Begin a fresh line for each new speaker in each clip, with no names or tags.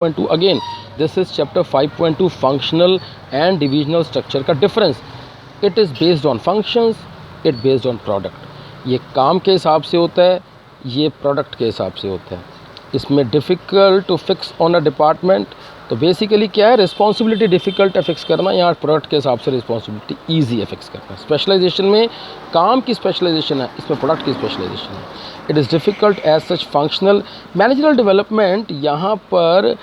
5.2 again this is chapter 5.2 functional and divisional structure का difference. It is based on functions, it based on product. ये काम के हिसाब से होता है, ये प्रोडक्ट के हिसाब से होता है. इसमें difficult to fix on a department. तो बेसिकली क्या है, रिस्पॉन्सिबिलिटी डिफ़िकल्ट है फिक्स करना, यहाँ प्रोडक्ट के हिसाब से रिस्पॉन्सिबिलिटी ईजी है फिक्स करना. स्पेशलाइजेशन में काम की स्पेशलाइजेशन है, इसमें प्रोडक्ट की स्पेशलाइजेशन है. It is difficult as such functional. Managerial development यहाँ पर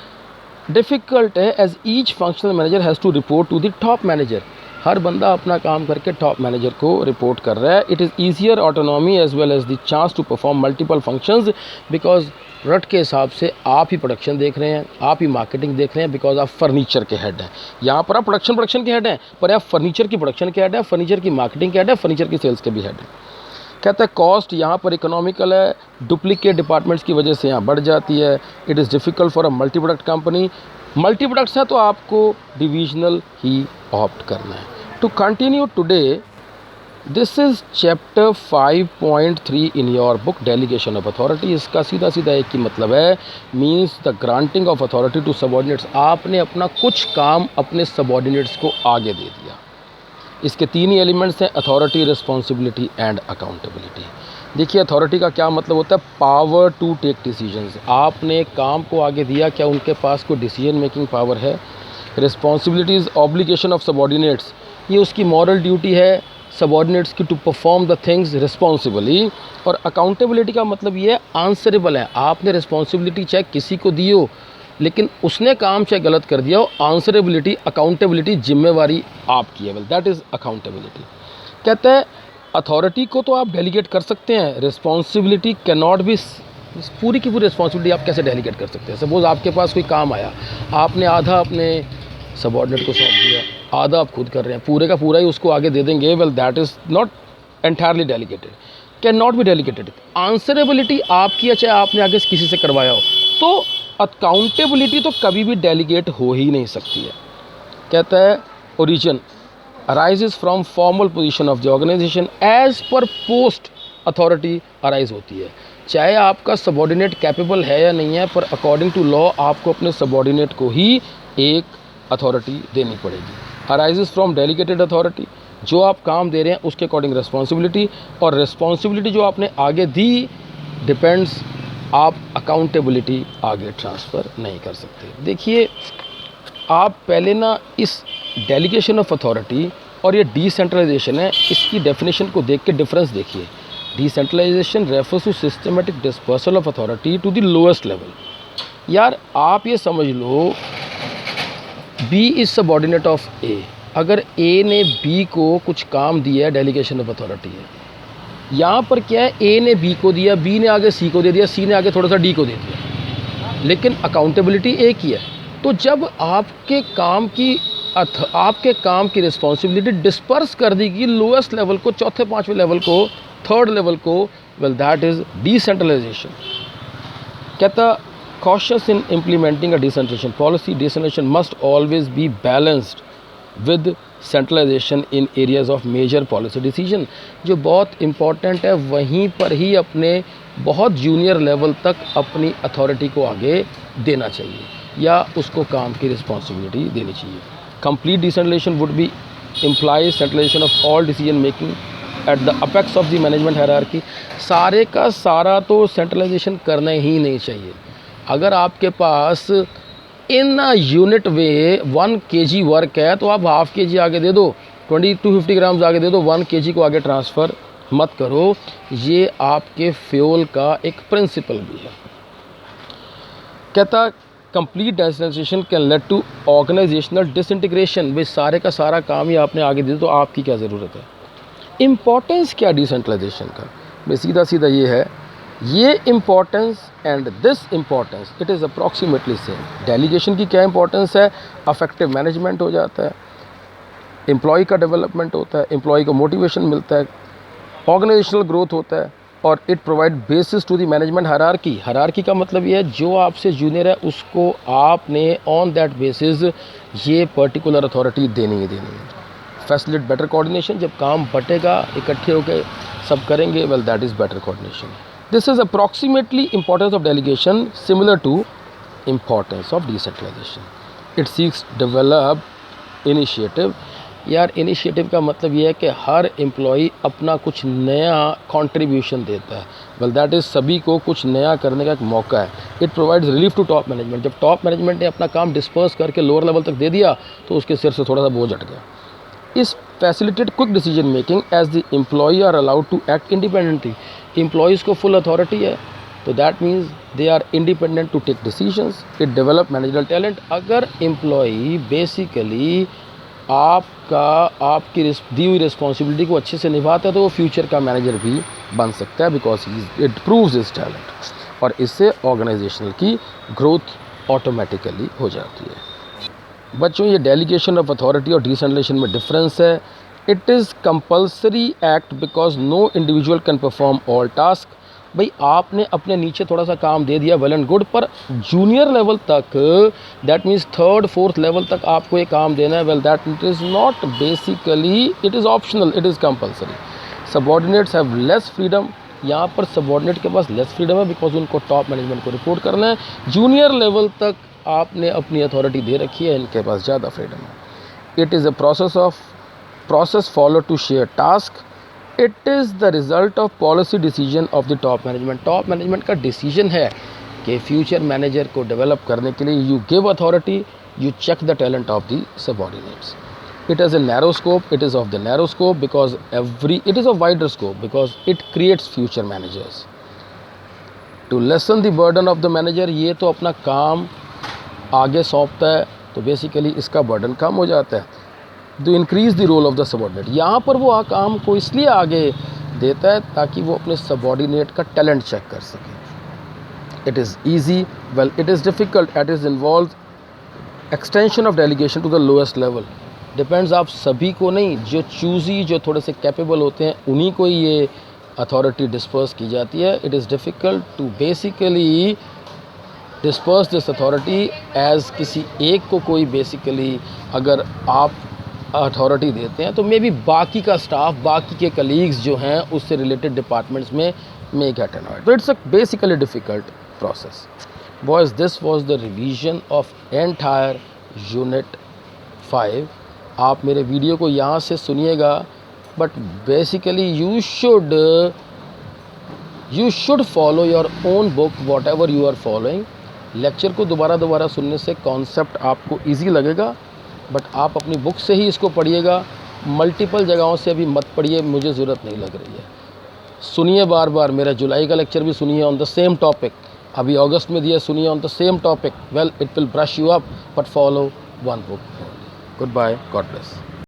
डिफ़िकल्ट है as each functional manager has to report to the top manager. हर बंदा अपना काम करके टॉप मैनेजर को रिपोर्ट कर रहा है. It is easier autonomy as well as the chance to perform multiple functions because रट के हिसाब से आप ही प्रोडक्शन देख रहे हैं, आप ही मार्केटिंग देख रहे हैं, बिकॉज आप फर्नीचर के हेड हैं. यहाँ पर आप प्रोडक्शन के हेड हैं, पर आप फर्नीचर की प्रोडक्शन के हेड हैं, फर्नीचर की मार्केटिंग के हेड है, फर्नीचर की सेल्स के भी हेड हैं. कहता है कॉस्ट यहाँ पर इकोनॉमिकल है, डुप्लीकेट डिपार्टमेंट्स की वजह से यहाँ बढ़ जाती है. It is difficult for a multi product company. Multi products है तो आपको डिविजनल ही ऑप्ट करना है. To continue today, this is chapter 5.3 in your book delegation of authority. इसका सीधा सीधा एक ही मतलब है, means the granting of authority to subordinates. आपने अपना कुछ काम अपने सबॉर्डिनेट्स को आगे दे दिया. इसके तीन ही एलिमेंट्स हैं, अथॉरिटी, रिस्पॉन्सिबिलिटी एंड अकाउंटेबिलिटी. देखिए अथॉरिटी का क्या मतलब होता है, पावर टू टेक डिसीजंस. आपने काम को आगे दिया, क्या उनके पास कोई डिसीजन मेकिंग पावर है. Responsibility is obligation of subordinates. ये उसकी मॉरल ड्यूटी है सबॉर्डिनेट्स की to perform the things responsibly. और अकाउंटेबिलिटी का मतलब ये है आंसरेबल है. आपने रिस्पॉन्सिबिलिटी चाहे किसी को दी हो, लेकिन उसने काम चाहे गलत कर दिया हो, आंसरेबिलिटी, अकाउंटेबिलिटी, जिम्मेवारी आपकी है. Well that is accountability. कहता है अथॉरिटी को तो आप डेलीगेट कर सकते हैं, रिस्पॉन्सिबिलिटी कैन नॉट बी. पूरी की पूरी रिस्पॉन्सिबिलिटी आप कैसे डेलीगेट कर सकते हैं. सपोज आपके पास कोई काम आया, आपने आधा अपने सबॉर्डिनेट को सौंप दिया, आधा आप खुद कर रहे हैं, पूरे का पूरा ही उसको आगे दे देंगे. Well that is not entirely delegated, can not be delegated. Answerability आपकी है, चाहे आपने आगे किसी से करवाया हो. तो अकाउंटेबिलिटी तो कभी भी डेलीगेट हो ही नहीं सकती है. कहता है origin arises from formal position of the organisation as per post authority arise होती है. चाहे आपका सबॉर्डिनेट कैपेबल है या नहीं है, पर अकॉर्डिंग टू लॉ आपको अपने सबॉर्डिनेट को ही एक अथॉरिटी देनी पड़ेगी. अराइजेज फ्रॉम डेलीगेटेड अथॉरिटी, जो आप काम दे रहे हैं उसके अकॉर्डिंग रिस्पॉन्सिबिलिटी, और रिस्पॉन्सिबिलिटी जो आपने आगे दी डिपेंड्स, आप अकाउंटेबिलिटी आगे ट्रांसफ़र नहीं कर सकते. देखिए आप पहले ना इस डेलीगेशन ऑफ अथॉरिटी और ये डिसेंट्रलाइजेशन है, इसकी डेफिनेशन को देख के डिफरेंस देखिए. Decentralisation refers to systematic dispersal of authority to the lowest level. यार आप ये समझ लो, B is subordinate of A. अगर ए ने बी को कुछ काम दिया है, डेलीगेशन ऑफ अथॉरिटी है. यहाँ पर क्या है, ए ने बी को दिया, बी ने आगे सी को दे दिया, सी ने आगे थोड़ा सा डी को दे दिया, लेकिन अकाउंटेबिलिटी एक ही है. तो जब आपके काम की रिस्पॉन्सिबिलिटी डिस्पर्स कर देगी लोएस्ट लेवल को, चौथे पाँचवें लेवल को, थर्ड लेवल को, वेल दैट इज़ डिसेंट्रलाइजेशन. कहता cautious in implementing a decentralisation policy. Decentralisation must always be balanced with centralisation in areas of major policy decision. जो बहुत इम्पॉर्टेंट है वहीं पर ही अपने बहुत जूनियर लेवल तक अपनी अथॉरिटी को आगे देना चाहिए, या उसको काम की रिस्पॉन्सिबिलिटी देनी चाहिए. Complete decentralisation would be imply centralisation of all decision making at the apex of the management hierarchy. सारे का सारा तो सेंट्रलाइजेशन करना ही नहीं चाहिए. अगर आपके पास इन यूनिट वे 1 kg वर्क है, तो आप हाफ kg आगे दे दो, 20 to 50 ग्राम्स आगे दे दो, 1 kg को आगे ट्रांसफ़र मत करो. ये आपके फ्यूल का एक प्रिंसिपल भी है. कहता complete decentralisation can led to organisational disintegration. भाई सारे का सारा काम ही आपने आगे दे, तो आपकी क्या ज़रूरत है. इम्पोर्टेंस क्या डिसेंट्रलाइजेशन का, भाई सीधा सीधा ये है, ये importance and this importance it is approximately same. Delegation की क्या इम्पोर्टेंस है, अफेक्टिव मैनेजमेंट हो जाता है, एम्प्लॉय का डेवलपमेंट होता है, एम्प्लॉय को मोटिवेशन मिलता है, ऑर्गेनाइजेशनल ग्रोथ होता है, और it provide basis to the management hierarchy. Hierarchy का मतलब ये है जो आपसे जूनियर है उसको आपने ऑन दैट बेसिस ये पर्टिकुलर अथॉरिटी देनी ही देनी है. फैसिलिटेट बेटर कोऑर्डिनेशन, जब काम बटेगा इकट्ठे होकर सब करेंगे, well that is better coordination. This is approximately importance of delegation similar to importance of decentralization. It seeks develop initiative. यार इनिशिएटिव का मतलब ये है कि हर एम्प्लॉई अपना कुछ नया कंट्रीब्यूशन देता है. वेल दैट इज़ सभी को कुछ नया करने का एक मौका है. It provides relief to top management. जब टॉप मैनेजमेंट ने अपना काम डिस्पर्स करके लोअर लेवल तक दे दिया तो उसके सिर से थोड़ा सा बोझ हट गया. इस facilitate quick decision making as the employee are allowed to act independently. Employees को फुल अथॉरिटी है तो that means they are independent to take decisions. It develop managerial talent. अगर एम्प्लॉई बेसिकली आपकी दी हुई रिस्पॉन्सिबिलिटी को अच्छे से निभाता है तो वो फ्यूचर का मैनेजर भी बन सकता है because it proves his talent. और इससे ऑर्गेनाइजेशनल की ग्रोथ ऑटोमेटिकली हो जाती है. बच्चों, ये डेलीगेशन ऑफ अथॉरिटी और डिसेंट्रलाइजेशन में डिफरेंस है. It is compulsory act because no individual can perform all task. भाई आपने अपने नीचे थोड़ा सा काम दे दिया, वेल एंड गुड, पर जूनियर लेवल तक, that means third fourth level तक आपको ये काम देना है. Well that it is not basically, it is optional, it is compulsory. Subordinates have less freedom. यहाँ पर सबॉर्डिनेट के पास लेस फ्रीडम है बिकॉज उनको टॉप मैनेजमेंट को रिपोर्ट करना है. जूनियर लेवल तक आपने अपनी अथॉरिटी दे रखी है, इनके पास ज़्यादा फ्रीडम है. It is a process follow to share task. It is the result of policy decision of the top management. Top management का डिसीजन है कि फ्यूचर मैनेजर को डेवलप करने के लिए you give authority, you check the talent of the subordinates. It has a narrow scope. It is of the narrow scope because it is of wider scope because it creates future managers. To lessen the burden of the manager, ये तो अपना काम आगे सौंपता है तो basically इसका burden कम हो जाता है. To increase the role of the subordinate, यहाँ पर वो काम को इसलिए आगे देता है ताकि वो अपने सबॉर्डिनेट का टैलेंट चेक कर सके. It is easy, well it is difficult, it is involves extension of delegation to the lowest level. Depends आप सभी को नहीं, जो चूज़ी, जो थोड़े से कैपेबल होते हैं उन्हीं को ही ये अथॉरिटी डिस्पर्स की जाती है. It is difficult to basically disperse this authority as किसी एक को कोई बेसिकली अगर आप अथॉरिटी देते हैं तो मे बी बाकी का स्टाफ, बाकी के कलीग्स जो हैं उससे रिलेटेड डिपार्टमेंट्स में मे गेट अनॉयड. तो it's a basically difficult process. Boys, this was the revision of entire unit 5. आप मेरे वीडियो को यहाँ से सुनिएगा but basically you should follow your own book whatever you are following. Lecture को दोबारा सुनने से कॉन्सेप्ट आपको इजी लगेगा बट आप अपनी बुक से ही इसको पढ़िएगा. मल्टीपल जगहों से अभी मत पढ़िए, मुझे ज़रूरत नहीं लग रही है. सुनिए बार बार. मेरा जुलाई का लेक्चर भी सुनिए ऑन द सेम टॉपिक. अभी अगस्त में दिया, सुनिए on the same topic. Well it will brush you up but follow one book. Goodbye. God bless.